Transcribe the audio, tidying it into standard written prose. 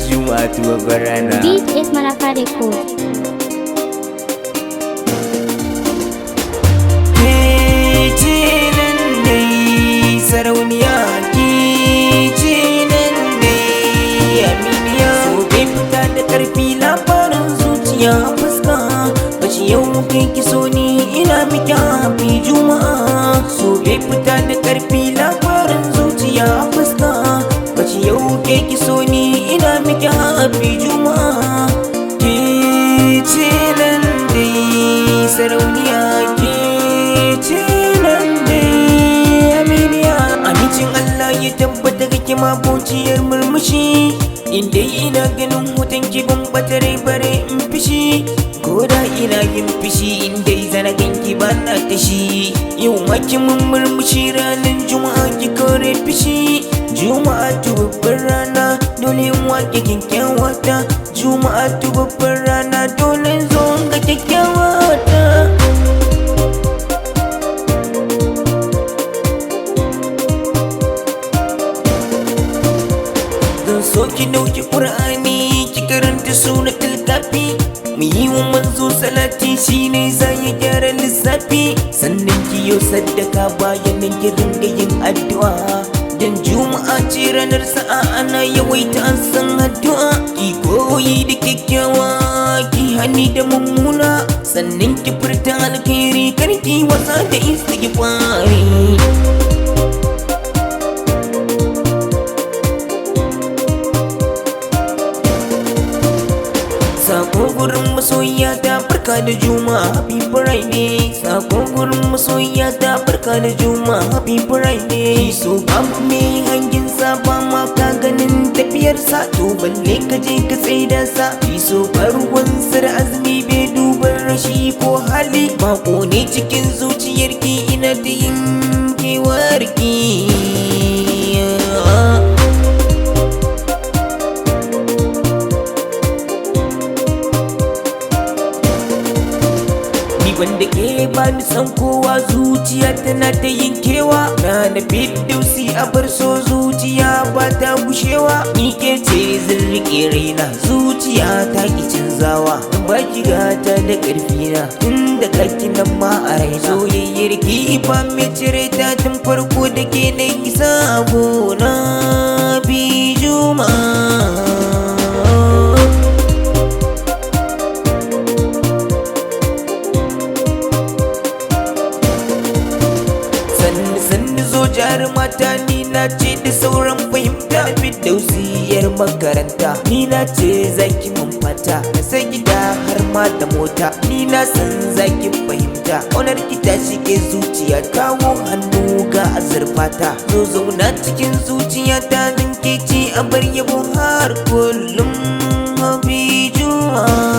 Juma'a babbar rana. Beat is Malafa Record. Sarauniya ki ce nan dai aminiya, so bai fita da karfi labarin zuciya fuska bashi yau kai ki so ni ina miki happy juma'a, so bai fita da karfi labarin zuciya fuska bashi yau kai ki so ni ina miki happy juma'a. Ki ce nan dai sarauniya ki ce nan Allah ya tabbata kake mabociyar murmushi, inda ina ganin hoton ki ban bata rai bare in fishi, ko da ina yin fishi inda zana ganki ba na tashi. Yau maki mun murmushi ranar juma'a ki kore fishi, juma'a tu babbar rana dole in wake kyakkyawa ta, juma'a tu babbar rana dole in zo ga kyakkyawa ta. So ki dauki Qur'ani ki karanta suratul kafi, mu yi wa manzo salati shine za ya gyara lissafi, sannan ki yo sadaka bayan nan ki ringa yin addu'a, dan juma'a ce ranar sa'a ana yawaita an san addu'a. Ki koyi da kyakkyawa ki hani da mummuna, sannan ki furta alkhairi kar ki wasa da istighfari. Sakon gurin masoyiya ta barka da juma'a happy friday, sakon gurin masoyiya ta barka da juma'a happy friday. So babu mai hangin sa ba ma ka ganin tafiyar sa, to balle ka je ka tsaida sa. So faruwan sar azumi bai duban rashi ko hali, bako ne cikin zuciyarki ina da yin kewarki. Wanda ke ba ni san kowa zuciya tana ta yin kewa, na Firdausi a bar so zuciya ba ta gushewa. Ni ke ce zan rike raina zuciya ta ki canzawa, ba ki gata da karfi na tun da kaki nan ma a raina. Soyayyar ki ba mai cire ta tun farko da ke na ki sabo na bi juma'a. Mata ni na ce da sauran fahimta, Firdausiyar makaranta ni na ce zaki mun fata, na sai gida har ma da mota ni na san zaki fahimta. Ƙaunar ki ta shige zuciya, kawo hannu ga azurfata, zo zauna cikin zuciya ta, zan ke ci a bar yabo har kullum happy juma'a.